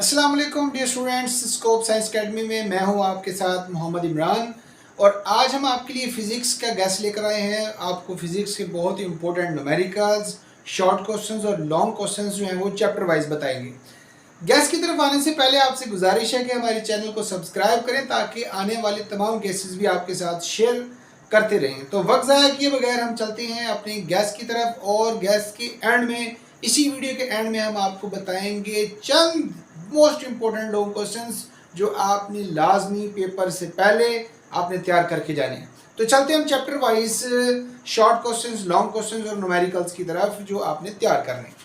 अस्सलाम वालेकुम dear students, Scope Science Academy में मैं हूं आपके साथ मोहम्मद इमरान। और आज हम आपके लिए फ़िज़िक्स का गैस लेकर आए हैं। आपको फ़िज़िक्स के बहुत ही इंपॉर्टेंट न्यूमेरिकल्स, शॉर्ट क्वेश्चंस और लॉन्ग क्वेश्चंस जो हैं वो चैप्टर वाइज बताएंगे। गैस की तरफ आने से पहले आपसे गुजारिश है कि हमारे चैनल को सब्सक्राइब करें ताकि आने वाले तमाम केसेस भी आपके साथ शेयर करते रहें। तो वक्त ज़ाया किए बगैर हम चलते हैं अपने गैस की तरफ। और गैस के एंड में, इसी वीडियो के एंड में, हम आपको बताएंगे चंद मोस्ट इम्पोर्टेंट लॉन्ग क्वेश्चंस जो आपने लाजमी पेपर से पहले आपने तैयार करके जाने हैं। तो चलते हैं हम chapter wise short questions, long questions और न्यूमेरिकल्स की तरफ जो आपने तैयार करने हैं।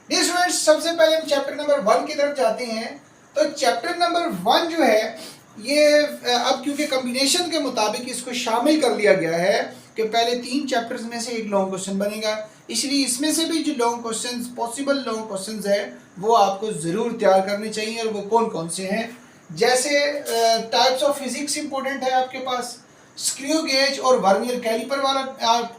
डियर स्टूडेंट्स, सबसे पहले हम चैप्टर नंबर 1 की तरफ जाते हैं। तो चैप्टर नंबर 1 जो है ये अब क्योंकि कॉम्बिनेशन के मुताबिक इसको शामिल कर लिया गया है कि पहले 3 चैप्टर्स में से एक लॉन्ग क्वेश्चन बनेगा, इसलिए इसमें से भी जो long questions, possible long questions है वो आपको ज़रूर तैयार करने चाहिए। और वो कौन कौन से हैं, जैसे टाइप्स ऑफ फिजिक्स इंपॉर्टेंट है आपके पास, स्क्रू गेज और वर्नियर कैलिपर वाला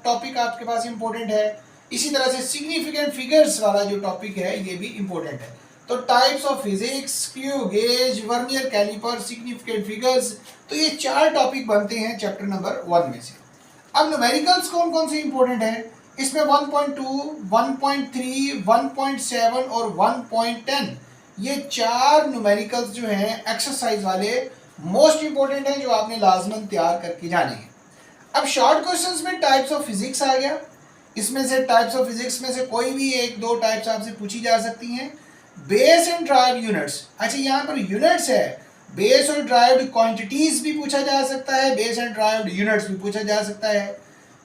टॉपिक आपके पास इंपॉर्टेंट है। इसी तरह से सिग्निफिकेंट फिगर्स वाला जो टॉपिक है ये भी इंपॉर्टेंट है। तो types of physics, screw gauge, vernier caliper, significant figures, तो ये 4 टॉपिक बनते हैं चैप्टर नंबर 1 में से। अब न्यूमेरिकल्स कौन कौन से इंपॉर्टेंट है, इसमें 1.2, 1.3, 1.7 और 1.10 ये 4 न्यूमेरिकल्स जो हैं एक्सरसाइज वाले मोस्ट इंपॉर्टेंट हैं जो आपने लाजमन तैयार करके जाने हैं। अब शॉर्ट क्वेश्चंस में टाइप्स ऑफ फिजिक्स आ गया। इसमें से टाइप्स ऑफ फिजिक्स में से कोई भी 1-2 टाइप्स आपसे पूछी जा सकती हैं। बेस एंड ड्राइव्ड यूनिट्स, अच्छा यहाँ पर यूनिट्स है, बेस और ड्राइव्ड क्वांटिटीज भी पूछा जा सकता है, बेस एंड ड्राइव्ड यूनिट्स भी पूछा जा सकता है।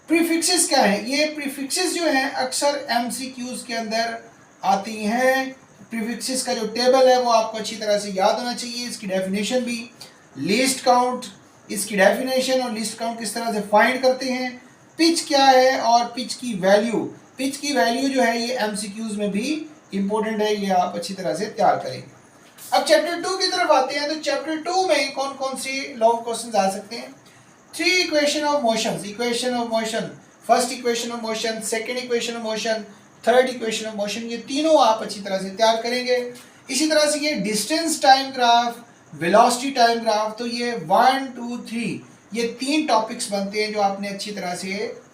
प्रीफिक्सेस क्या है, ये प्रीफिक्सेस जो हैं अक्सर एमसीक्यूज के अंदर आती हैं। प्रीफिक्सेस का जो टेबल है वो आपको अच्छी तरह से याद होना चाहिए, इसकी डेफिनेशन भी। लीस्ट काउंट, इसकी डेफिनेशन और लीस्ट काउंट किस तरह से फाइंड करते हैं। पिच क्या है और पिच की वैल्यू, पिच की वैल्यू जो है ये एमसीक्यूज में भी इंपॉर्टेंट है, ये आप अच्छी तरह से तैयार करेंगे। अब चैप्टर 2 की तरफ आते हैं। तो चैप्टर 2 में कौन कौन से लॉन्ग क्वेश्चन आ सकते हैं। 3 equation of motion, equation of motion, first equation of motion, second equation of motion, third equation of motion, ये तीनों आप अच्छी तरह से तैयार करेंगे। इसी तरह से ये distance time graph, velocity time graph, तो ये 1, 2, 3 ये 3 टॉपिक्स बनते हैं जो आपने अच्छी तरह से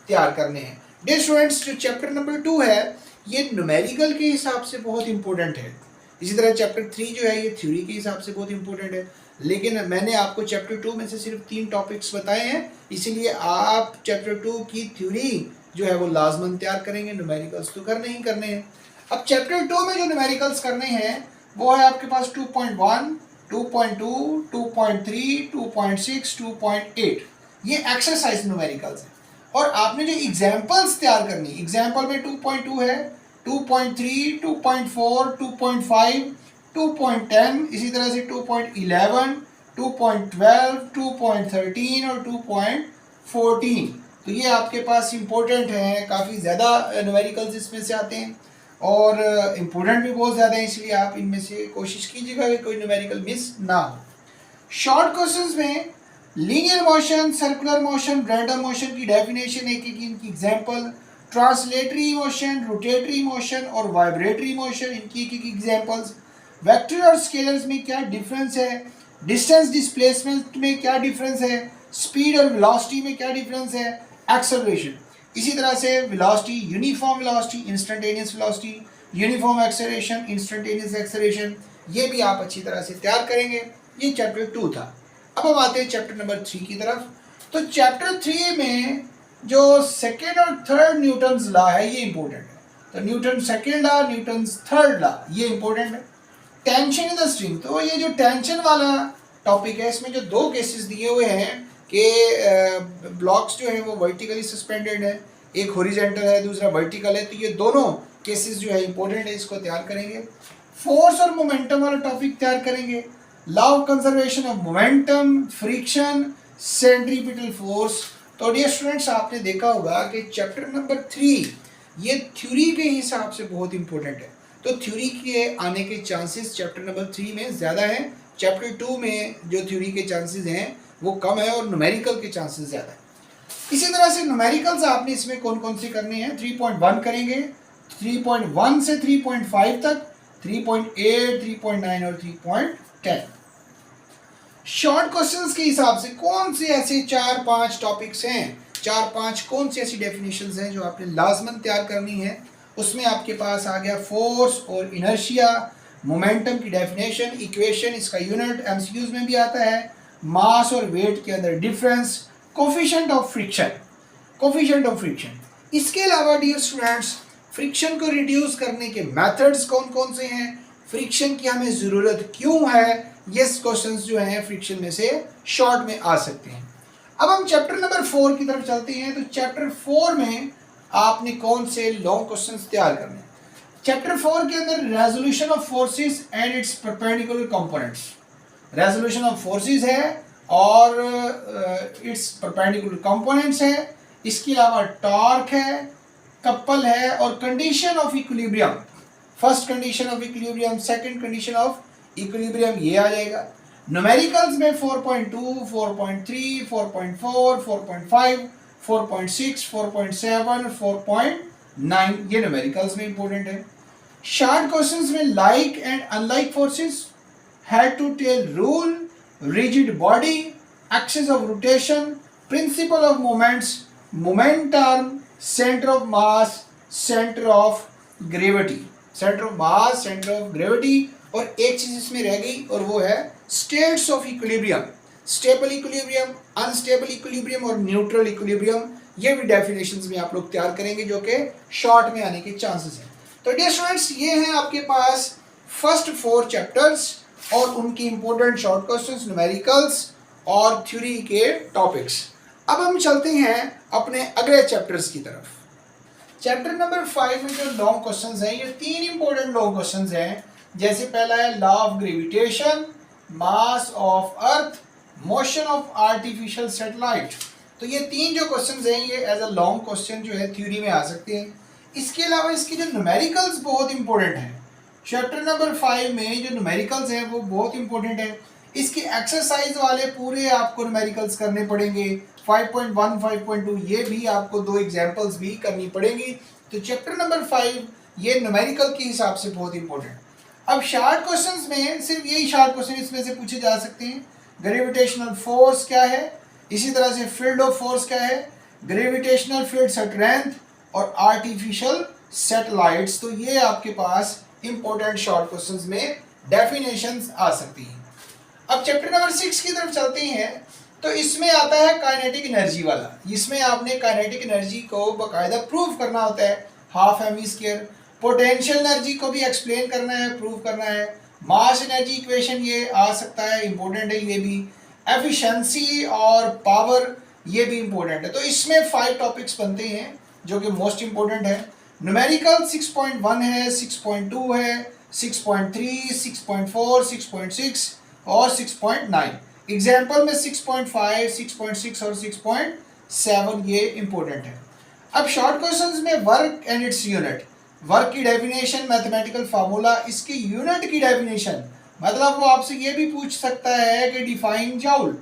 तैयार करने हैं। डियर स्टूडेंट्स, जो चैप्टर नंबर 2 है ये न्यूमेरिकल के हिसाब से बहुत इंपॉर्टेंट है। इसी तरह चैप्टर 3 जो है ये थ्योरी के हिसाब से बहुत इंपॉर्टेंट है, लेकिन मैंने आपको चैप्टर 2 में से सिर्फ 3 टॉपिक्स बताए हैं, इसीलिए आप चैप्टर 2 की थ्योरी जो है वो लाजमन तैयार करेंगे, न्यूमेरिकल्स तो करने ही करने हैं। अब चैप्टर 2 में जो न्यूमेरिकल्स करने हैं वो है आपके पास 2.1, 2.2, 2.3, 2.6, 2.8 ये एक्सरसाइज न्यूमेरिकल्स हैं। और आपने जो एग्जाम्पल्स तैयार करनी, एग्जाम्पल में 2.2 है, 2.3, 2.4, 2.5, 2.10, इसी तरह से 2.11, 2.12, 2.13 और 2.14, तो ये आपके पास इंपॉर्टेंट हैं। काफ़ी ज़्यादा न्यूमेरिकल्स इसमें से आते हैं और इम्पोर्टेंट भी बहुत ज़्यादा है, इसलिए आप इनमें से कोशिश कीजिएगा कि कोई न्यूमेरिकल मिस ना हो। शॉर्ट क्वेश्चंस में linear motion, circular motion, random motion की डेफिनेशन, एक एक इनकी example, translatory motion, rotatory motion और वाइब्रेटरी मोशन, इनकी एक एक एग्जांपल्स। वेक्टर और स्केलर्स में क्या डिफरेंस है, डिस्टेंस डिस्प्लेसमेंट में क्या डिफरेंस है, स्पीड और वेलोसिटी में क्या डिफरेंस है, एक्सेलरेशन। इसी तरह से velocity, uniform velocity, instantaneous velocity, uniform acceleration, instantaneous acceleration, ये भी आप अच्छी तरह से तैयार करेंगे। ये चैप्टर 2 था। अब हम आते हैं चैप्टर नंबर 3 की तरफ। तो चैप्टर 3 में जो सेकेंड और थर्ड न्यूटन्स लॉ है ये इंपॉर्टेंट है। तो Newton second law, Newton third law, ये इंपॉर्टेंट है। टेंशन इन द स्ट्रिंग, तो ये जो टेंशन वाला टॉपिक है इसमें जो 2 केसेस दिए हुए हैं कि ब्लॉक्स जो है वो वर्टिकली सस्पेंडेड है, एक हॉरिजॉन्टल है दूसरा वर्टिकल है, तो ये दोनों केसेस जो है इंपॉर्टेंट है, इसको तैयार करेंगे। फोर्स और मोमेंटम वाला टॉपिक तैयार करेंगे। Law of conservation of momentum, friction, centripetal force. तो डियर स्टूडेंट्स, आपने देखा होगा कि चैप्टर नंबर 3 ये थ्योरी के हिसाब से बहुत इंपॉर्टेंट है। तो थ्योरी के आने के चांसेस चैप्टर नंबर 3 में ज़्यादा हैं, चैप्टर 2 में जो थ्योरी के चांसेस हैं वो कम है और न्यूमेरिकल के चांसेस ज़्यादा है। इसी तरह से न्यूमेरिकल्स आपने इसमें कौन कौन से करने हैं, 3.1 करेंगे, 3.1 से 3.5 तक, 3.8, 3.9 और 3.10। शॉर्ट क्वेश्चंस के हिसाब से कौन से ऐसे 4-5 टॉपिक्स हैं, 4-5 कौन सी ऐसी डेफिनेशंस हैं जो आपने लाजमन तैयार करनी है। उसमें आपके पास आ गया फोर्स और इनर्शिया, मोमेंटम की डेफिनेशन, इक्वेशन, इसका यूनिट एमसीक्यूज में भी आता है, मास और वेट के अंदर difference, coefficient of friction, coefficient of friction. इसके अलावा डियर स्टूडेंट्स, फ्रिक्शन को रिड्यूस करने के मेथड्स कौन कौन से हैं, फ्रिक्शन की हमें ज़रूरत क्यों है, ये क्वेश्चंस जो हैं फ्रिक्शन में से शॉर्ट में आ सकते हैं। अब हम चैप्टर नंबर 4 की तरफ चलते हैं। तो चैप्टर 4 में आपने कौन से लॉन्ग क्वेश्चंस तैयार करने हैं। चैप्टर 4 के अंदर resolution of forces and it's perpendicular components, resolution of forces है और इट्स परपेंडिकुलर कंपोनेंट्स है। इसके अलावा टॉर्क है, कपल है और condition of equilibrium, first condition of equilibrium, second condition of equilibrium, ये आ जाएगा। न्यूमेरिकल्स में 4.2, 4.3, 4.4, 4.5, 4.6, 4.7, 4.9 ये न्यूमेरिकल्स में इंपॉर्टेंट है। शॉर्ट क्वेश्चंस में like and unlike forces, head to tail rule, rigid body, axis of rotation, principle of moments, momentum, centre of mass, centre of gravity, centre of mass, centre of gravity, और एक चीज इसमें रह गई और वो है states of equilibrium, stable equilibrium, unstable equilibrium और न्यूट्रल इक्विलिब्रियम। ये भी डेफिनेशंस में आप लोग तैयार करेंगे जो कि शॉर्ट में आने के चांसेस हैं। तो डियर स्टूडेंट्स, ये हैं आपके पास फर्स्ट 4 चैप्टर्स और उनकी इंपॉर्टेंट शॉर्ट क्वेश्चंस, न्यूमेरिकल्स और थ्योरी के टॉपिक्स। अब हम चलते हैं अपने अगले चैप्टर्स की तरफ। चैप्टर नंबर 5 में जो लॉन्ग क्वेश्चंस हैं, ये 3 इंपॉर्टेंट लॉन्ग क्वेश्चंस हैं। जैसे पहला है law of gravitation, mass of earth, motion of artificial satellite. तो ये 3 जो क्वेश्चंस हैं ये एज अ लॉन्ग क्वेश्चन जो है थ्योरी में आ सकते हैं। इसके अलावा इसके जो न्यूमेरिकल्स बहुत इंपॉर्टेंट हैं। चैप्टर नंबर 5 में जो न्यूमेरिकल्स हैं वो बहुत इंपॉर्टेंट है। इसके एक्सरसाइज वाले पूरे आपको न्यूमेरिकल्स करने पड़ेंगे। 5.1, 5.2 ये भी आपको 2 एग्जाम्पल्स भी करनी पड़ेंगी। तो चैप्टर नंबर 5 ये न्यूमेरिकल के हिसाब से बहुत इंपॉर्टेंट। अब शॉर्ट क्वेश्चंस में सिर्फ यही शॉर्ट क्वेश्चन इसमें से पूछे जा सकते हैं। ग्रेविटेशनल फोर्स क्या है, इसी तरह से फील्ड ऑफ फोर्स क्या है, ग्रेविटेशनल फील्ड स्ट्रेंथ और आर्टिफिशियल सैटेलाइट्स। तो ये आपके पास इंपॉर्टेंट शॉर्ट क्वेश्चंस में डेफिनेशंस आ सकती हैं। अब चैप्टर नंबर 6 की तरफ चलते हैं। तो इसमें आता है काइनेटिक एनर्जी वाला। इसमें आपने काइनेटिक एनर्जी को बाकायदा प्रूव करना होता है, half M square. Potential energy को भी एक्सप्लेन करना है, प्रूव करना है। मास एनर्जी इक्वेशन ये आ सकता है, इंपॉर्टेंट है ये भी। एफिशिएंसी और पावर ये भी इंपॉर्टेंट है। तो इसमें 5 टॉपिक्स बनते हैं जो कि मोस्ट इंपॉर्टेंट है। न्यूमेरिकल 6.1 है, 6.2 है, 6.3, 6.4, 6.6 और 6.9। एग्जाम्पल में 6.5, 6.6 और 6.7 ये इंपॉर्टेंट है। अब शॉर्ट क्वेश्चंस में work and its unit, work की डेफिनेशन, मैथमेटिकल फार्मूला, इसकी यूनिट की डेफिनेशन, मतलब वो आपसे ये भी पूछ सकता है कि define joule,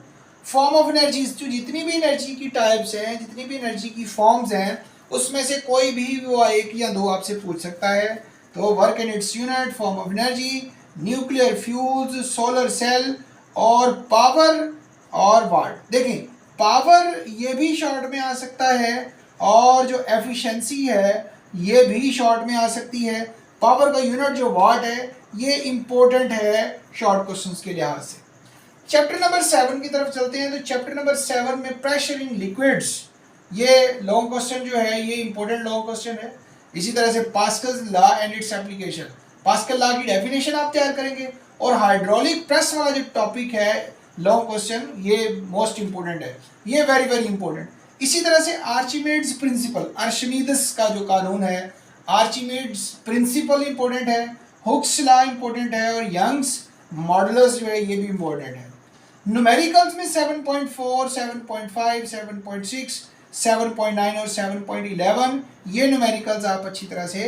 form of energy, जो जितनी भी एनर्जी की टाइप्स हैं, जितनी भी एनर्जी की फॉर्म्स हैं, उसमें से कोई भी वो 1 या 2 आपसे पूछ सकता है। तो work and its unit, form of energy, nuclear fuse, solar cell और पावर और वाट। देखें पावर ये भी शॉर्ट में आ सकता है और जो एफिशिएंसी है ये भी शॉर्ट में आ सकती है। पावर का यूनिट जो वाट है ये इंपॉर्टेंट है शॉर्ट क्वेश्चंस के लिहाज से। चैप्टर नंबर 7 की तरफ चलते हैं। तो चैप्टर नंबर 7 में प्रेशर इन लिक्विड्स, ये लॉन्ग क्वेश्चन जो है ये इंपॉर्टेंट लॉन्ग क्वेश्चन है। इसी तरह से Pascal's law and its application, Pascal law की डेफिनेशन आप तैयार करेंगे। और हाइड्रोलिक प्रेस वाला जो टॉपिक है लॉन्ग क्वेश्चन, ये मोस्ट इंपॉर्टेंट है, ये वेरी वेरी इंपॉर्टेंट। इसी तरह से आर्चिमेड्स प्रिंसिपल, आर्शिमीदेस का जो कानून है, आर्चिमेड्स प्रिंसिपल इंपॉर्टेंट है, हुक्स लॉ इंपॉर्टेंट है और यंग्स मॉडुलस जो है ये भी इंपॉर्टेंट है। न्यूमेरिकल्स में 7.4, 7.5, 7.6, 7.9 और 7.11 ये न्यूमेरिकल्स आप अच्छी तरह से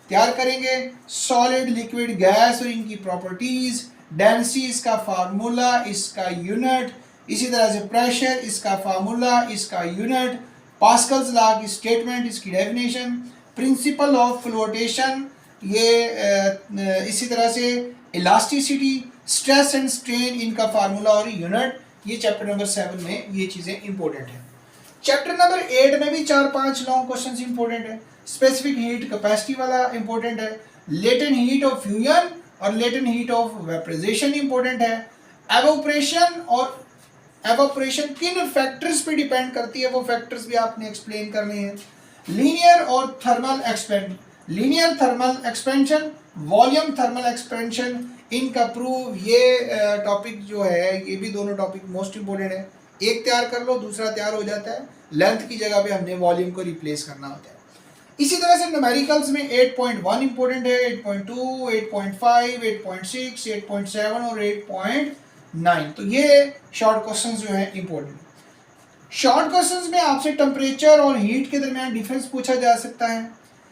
तैयार करेंगे। सॉलिड, लिक्विड, गैस और इनकी प्रॉपर्टीज, डेंसिटी इसका फार्मूला, इसका यूनिट, इसी तरह से प्रेशर इसका फार्मूला, इसका यूनिट, पास्कल्स लॉ की स्टेटमेंट, इसकी डेफिनेशन, प्रिंसिपल ऑफ फ्लोटेशन, ये इसी तरह से इलास्टिसिटी, स्ट्रेस एंड स्ट्रेन, इनका फार्मूला और यूनिट, ये चैप्टर नंबर 7 में ये चीज़ें इंपॉर्टेंट हैं। चैप्टर नंबर 8 में भी 4-5 लॉन्ग क्वेश्चंस इंपॉर्टेंट है। स्पेसिफिक हीट कैपेसिटी वाला इंपॉर्टेंट है, लेटेंट हीट ऑफ फ्यूजन और latent heat of vaporization important है। एवोपरेशन और एवोपरेशन किन फैक्टर्स पे डिपेंड करती है, वो फैक्टर्स भी आपने एक्सप्लेन करने हैं। लीनियर और thermal expansion, linear thermal expansion, volume thermal expansion, इनका प्रूव, ये टॉपिक जो है, ये भी दोनों टॉपिक मोस्ट इंपोर्टेंट है। एक तैयार कर लो, दूसरा तैयार हो जाता है, लेंथ की जगह पे हमने वॉल्यूम को रिप्लेस करना होता है। इसी तरह से न्यूमेरिकल्स में 8.1 इंपॉर्टेंट है, 8.2, 8.5, 8.6, 8.7 और 8.9। तो ये शॉर्ट क्वेश्चंस जो है इंपॉर्टेंट। शॉर्ट क्वेश्चंस में आपसे टेम्परेचर और हीट के दरमियान डिफरेंस पूछा जा सकता है।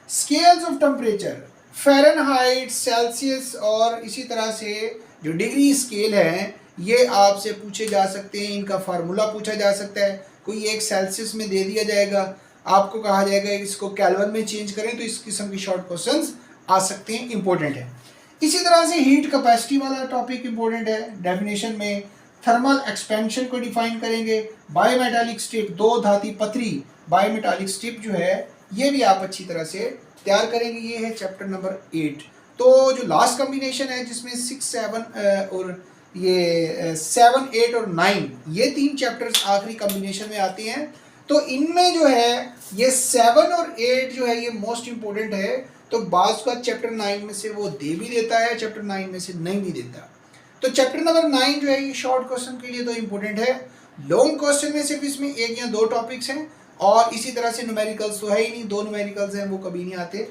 Scales of temperature, Fahrenheit, Celsius और इसी तरह से जो डिग्री स्केल है, ये आपसे पूछे जा सकते हैं। इनका फार्मूला पूछा जा सकता है। कोई एक सेल्सियस में दे दिया जाएगा, आपको कहा जाएगा इसको केल्विन में चेंज करें, तो इस किस्म की शॉर्ट क्वेश्चंस आ सकते हैं, इंपॉर्टेंट है। इसी तरह से हीट कैपेसिटी वाला टॉपिक इंपॉर्टेंट है। डेफिनेशन में थर्मल एक्सपेंशन को डिफाइन करेंगे। बायोमेटालिक स्ट्रिप, दो धाती पथरी बायोमेटालिक स्ट्रिप जो है, ये भी आप अच्छी तरह से तैयार करेंगे। ये है चैप्टर नंबर 8। तो जो लास्ट कॉम्बिनेशन है जिसमें 6, 7 और ये 7, 8 और 9, ये 3 चैप्टर्स आखिरी कॉम्बिनेशन में आते हैं। तो इनमें जो है ये 7 और 8 जो है ये मोस्ट इंपॉर्टेंट है। तो बाज़ का चैप्टर 9 में से वो दे भी देता है, चैप्टर 9 में से नहीं भी देता। तो चैप्टर नंबर 9 जो है ये शॉर्ट क्वेश्चन के लिए तो इंपॉर्टेंट है। लॉन्ग क्वेश्चन में सिर्फ इसमें 1 या 2 टॉपिक्स हैं, और इसी तरह से न्यूमेरिकल्स तो है ही नहीं, 2 न्यूमेरिकल्स हैं, वो कभी नहीं आते।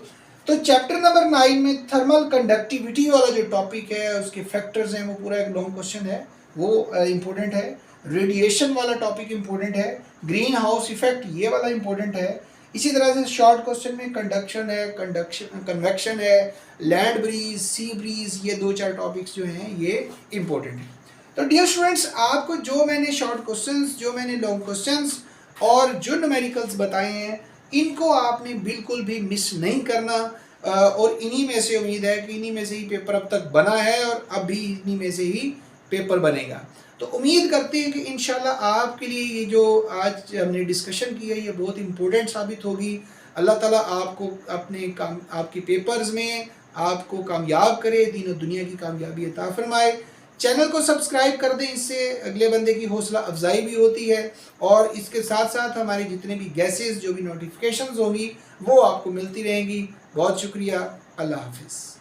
तो चैप्टर नंबर 9 में थर्मल कंडक्टिविटी वाला जो टॉपिक है, उसके फैक्टर्स हैं, वो पूरा एक लॉन्ग क्वेश्चन है, वो इम्पोर्टेंट है। रेडिएशन वाला टॉपिक इम्पोर्टेंट है। ग्रीन हाउस इफेक्ट, ये वाला इम्पोर्टेंट है। इसी तरह से शॉर्ट क्वेश्चन में कंडक्शन है, कन्वेक्शन है, लैंड ब्रीज, सी ब्रीज, ये 2-4 टॉपिक्स जो हैं ये इम्पोर्टेंट है। तो डियर स्टूडेंट्स, आपको जो मैंने शॉर्ट क्वेश्चंस, जो मैंने लॉन्ग क्वेश्चंस और जो न्यूमेरिकल्स बताए हैं, इनको आपने बिल्कुल भी मिस नहीं करना। और इन्हीं में से उम्मीद है कि इन्हीं में से ही पेपर अब तक बना है और अब भी इन्हीं में से ही पेपर बनेगा। तो उम्मीद करते हैं कि इंशाल्लाह आपके लिए ये जो आज हमने डिस्कशन की है ये बहुत इंपॉर्टेंट साबित होगी। अल्लाह ताला आपको अपने काम, आपके पेपर्स में आपको कामयाब करे, दीन और दुनिया की कामयाबी अता फरमाए। चैनल को सब्सक्राइब कर दें, इससे अगले बंदे की हौसला अफजाई भी होती है, और इसके साथ साथ हमारी जितने भी गैसेस, जो भी नोटिफिकेशंस होंगी, वो आपको मिलती रहेंगी। बहुत शुक्रिया। अल्लाह हाफिज़।